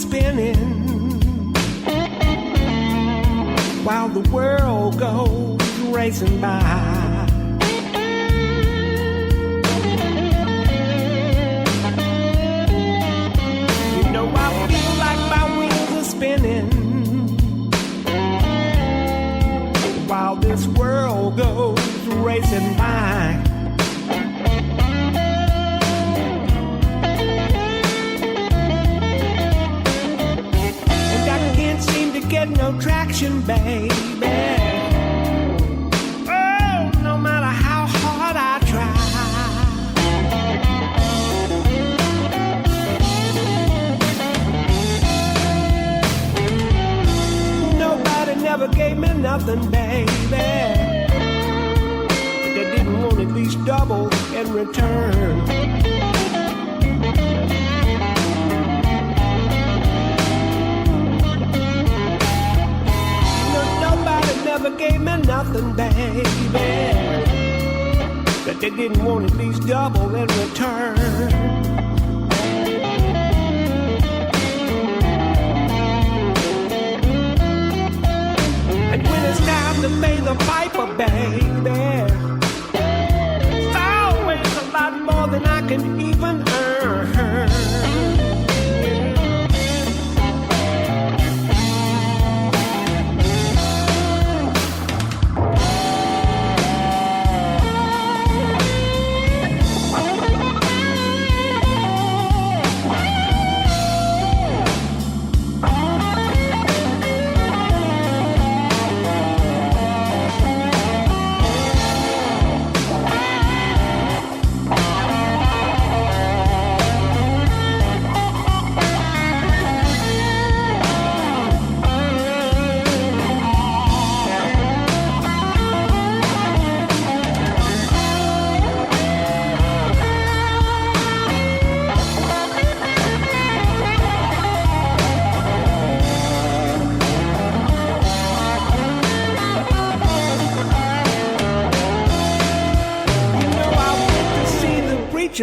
spinning while the world goes racing by. You know I feel like my wheels are spinning while this world goes racing by. Get no traction, baby. Oh, no matter how hard I try. Nobody never gave me nothing, baby. They didn't want at least double in return. Never gave me nothing, baby, that they didn't want at least double in return. And when it's time to pay the piper, baby, it's always a lot more than I can even earn.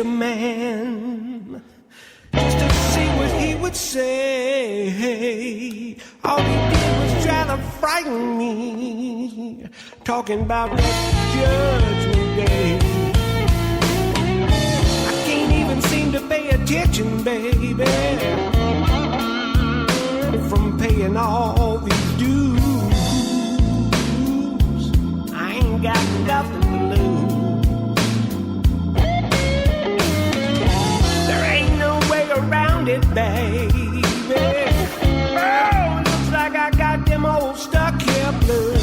Man, just to see what he would say. All he did was try to frighten me, talking about that judgment day. I can't even seem to pay attention, baby, from paying all these dues. I ain't got nothing to lose. Around it, baby. Oh, looks like I got them old stuck here blues.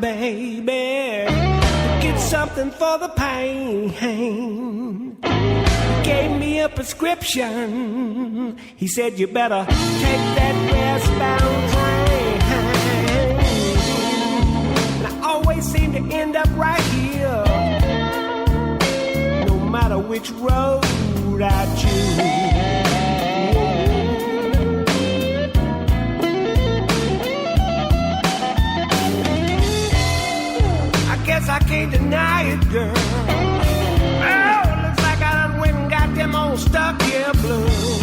Baby, get something for the pain. He gave me a prescription. He said you better take that westbound train. And I always seem to end up right here, no matter which road I choose. I can't deny it, girl. Oh, looks like I done went and got them old stuck here blues.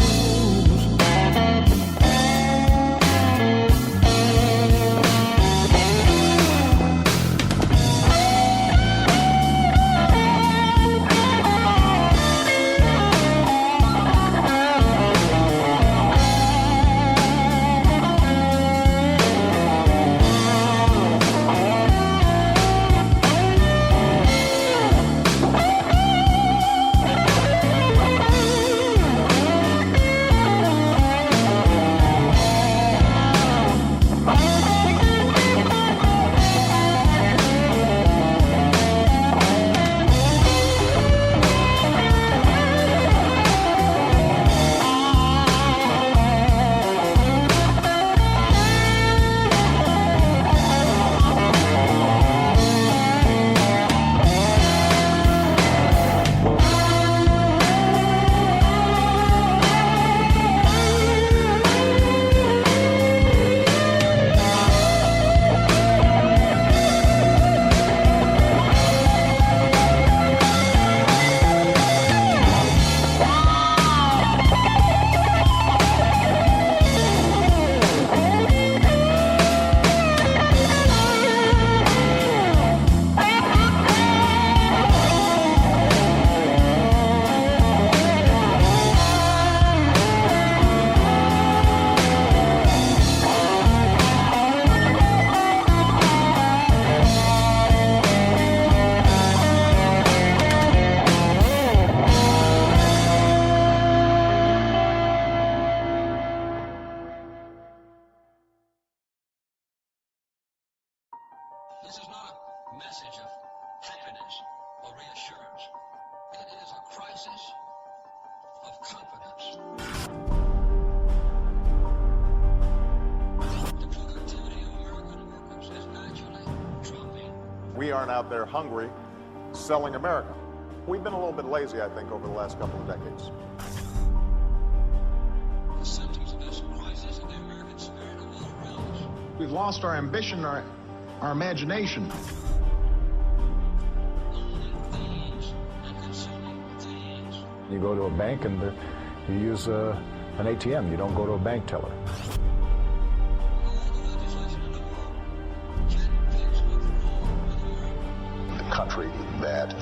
This is not a message of happiness or reassurance. It is a crisis of confidence. The productivity of American workers is naturally dropping. We aren't out there hungry, selling America. We've been a little bit lazy, I think, over the last couple of decades. The symptoms of this crisis of the American spirit are all around us. We've lost our ambition, our imagination. Things and consuming things. You go to a bank and you use an ATM. You don't go to a bank teller. All the legislation in the world can't fix what's wrong with America. The country that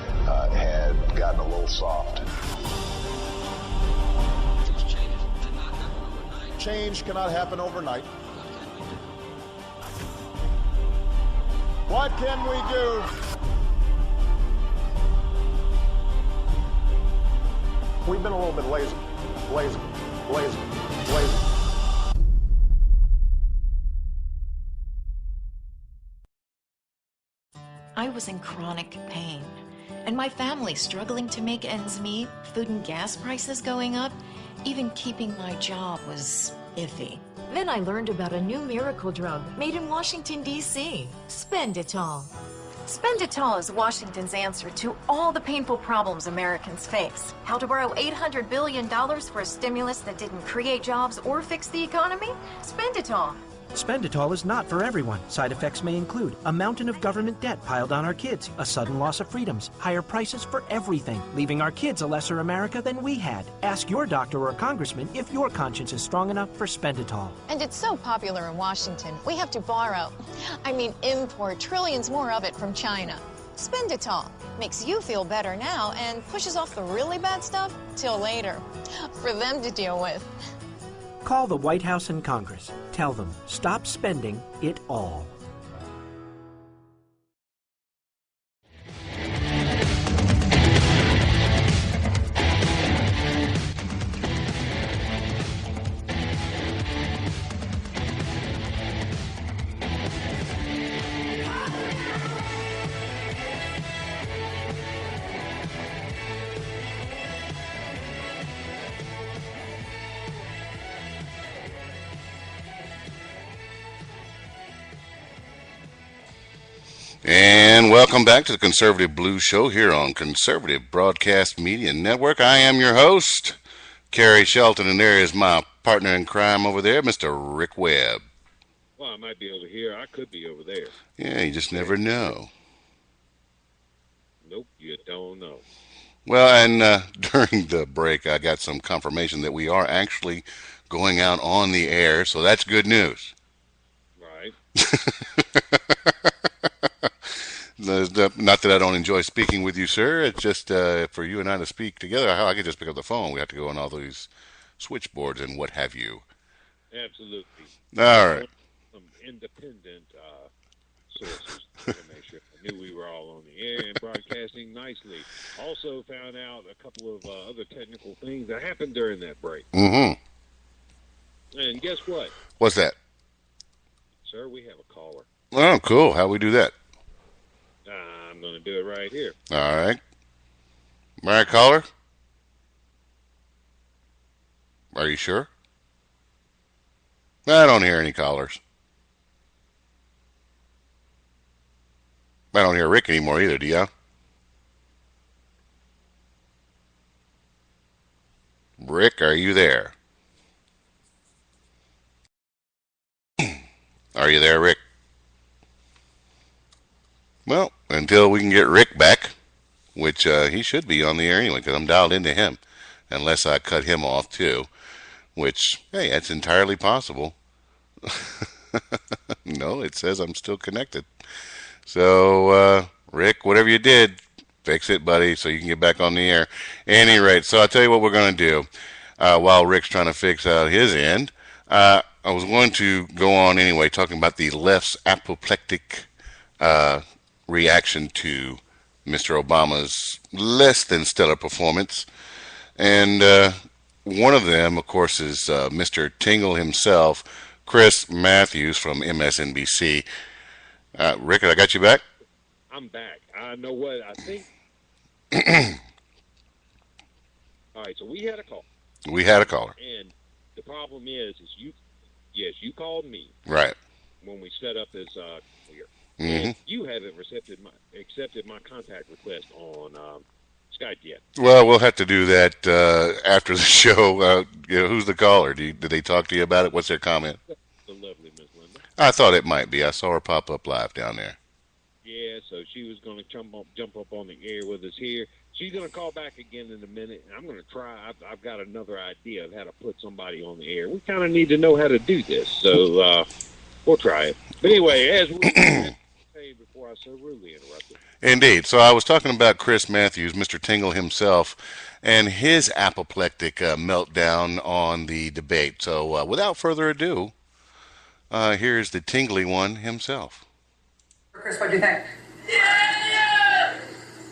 had gotten a little soft. These changes did not happen overnight. Change cannot happen overnight. What can we do? What can we do? We've been a little bit lazy. Lazy. Lazy. Lazy. I was in chronic pain, and my family struggling to make ends meet, food and gas prices going up, even keeping my job was iffy. Then I learned about a new miracle drug made in Washington, D.C., Spenditol. Spenditol is Washington's answer to all the painful problems Americans face. How to borrow $800 billion for a stimulus that didn't create jobs or fix the economy? Spenditol. Spenditol is not for everyone. Side effects may include a mountain of government debt piled on our kids, a sudden loss of freedoms, higher prices for everything, leaving our kids a lesser America than we had. Ask your doctor or congressman if your conscience is strong enough for Spenditol. And it's so popular in Washington, we have to import trillions more of it from China. Spenditol makes you feel better now and pushes off the really bad stuff till later, for them to deal with. Call the White House and Congress. Tell them, stop spending it all. And welcome back to the Conservative Blues Show here on Conservative Broadcast Media Network. I am your host, Kerry Shelton, and there is my partner in crime over there, Mr. Rick Webb. Well, I might be over here. I could be over there. Yeah, you just never know. Nope, you don't know. Well, and during the break, I got some confirmation that we are actually going out on the air, so that's good news. Right. Not that I don't enjoy speaking with you, sir. It's just for you and I to speak together. I could just pick up the phone. We have to go on all these switchboards and what have you. Absolutely. All right. Some independent sources to make sure I knew we were all on the air and broadcasting nicely. Also found out a couple of other technical things that happened during that break. Mm-hmm. And guess what? What's that? Sir, we have a caller. Oh, cool. How we do that? I'm going to do it right here. All right. All right, caller? Are you sure? I don't hear any callers. I don't hear Rick anymore either, do you? Rick, are you there? Are you there, Rick? Well, until we can get Rick back, which he should be on the air anyway, because I'm dialed into him, unless I cut him off too, which, hey, that's entirely possible. No, it says I'm still connected. So, Rick, whatever you did, fix it, buddy, so you can get back on the air. Any rate, so I'll tell you what we're going to do while Rick's trying to fix out his end. I was going to go on anyway, talking about the left's apoplectic reaction to Mr. Obama's less than stellar performance. And one of them, of course, is Mr. Tingle himself, Chris Matthews from MSNBC. Rick, I got you back? I'm back. I know what I think. All right, so we had a call. We had a caller. And the problem is you called me. Right. When we set up this here. Mm-hmm. And you haven't accepted my contact request on Skype yet. Well, we'll have to do that after the show. Who's the caller? Did they talk to you about it? What's their comment? The lovely Miss Linda. I thought it might be. I saw her pop up live down there. Yeah, so she was going to jump up on the air with us here. She's going to call back again in a minute, and I'm going to try. I've got another idea of how to put somebody on the air. We kind of need to know how to do this, so we'll try it. But anyway, as we say before I so rudely interrupted. Indeed. So I was talking about Chris Matthews, Mr. Tingle himself, and his apoplectic meltdown on the debate. So without further ado, here's the tingly one himself. Chris, what do you think?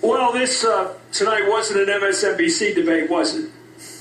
Well, this tonight wasn't an MSNBC debate, was it?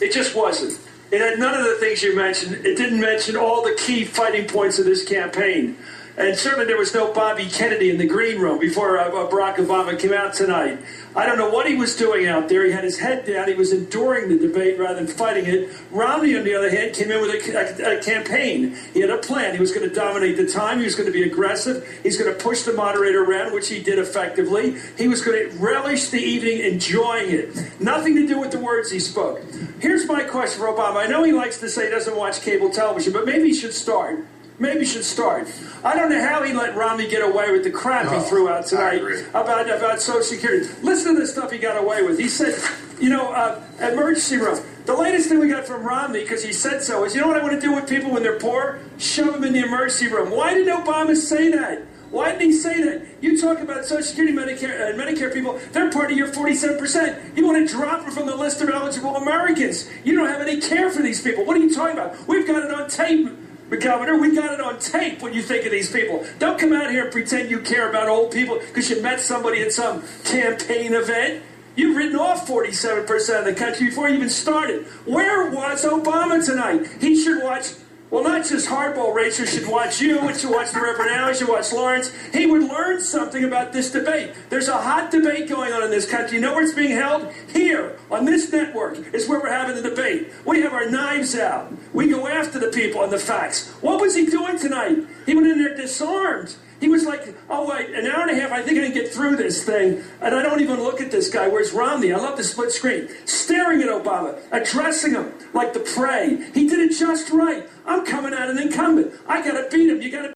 It just wasn't. It had none of the things you mentioned. It didn't mention all the key fighting points of this campaign. And certainly there was no Bobby Kennedy in the green room before Barack Obama came out tonight. I don't know what he was doing out there. He had his head down. He was enduring the debate rather than fighting it. Romney, on the other hand, came in with a campaign. He had a plan. He was going to dominate the time. He was going to be aggressive. He's going to push the moderator around, which he did effectively. He was going to relish the evening, enjoying it. Nothing to do with the words he spoke. Here's my question for Obama. I know he likes to say he doesn't watch cable television, but maybe he should start. Maybe he should start. I don't know how he let Romney get away with the crap he threw out tonight about Social Security. Listen to the stuff he got away with. He said, emergency room. The latest thing we got from Romney, because he said so, is, you know what I want to do with people when they're poor? Shove them in the emergency room. Why did Obama say that? Why didn't he say that? You talk about Social Security, Medicare people, they're part of your 47%. You want to drop them from the list of eligible Americans. You don't have any care for these people. What are you talking about? We've got it on tape. Governor, we got it on tape what you think of these people. Don't come out here and pretend you care about old people because you met somebody at some campaign event. You've written off 47% of the country before you even started. Where was Obama tonight? He should watch, well, not just hardball racers should watch you, and should watch the Reverend Al, should watch Lawrence. He would learn something about this debate. There's a hot debate going on in this country. You know where it's being held? Here, on this network, is where we're having the debate. We have our knives out. We go after the people and the facts. What was he doing tonight? He went in there disarmed. He was like, oh, wait, an hour and a half, I think I can get through this thing, and I don't even look at this guy. Where's Romney? I love the split screen. Staring at Obama, addressing him like the prey. He did it just right. I'm coming at an incumbent. I got to beat him. You got to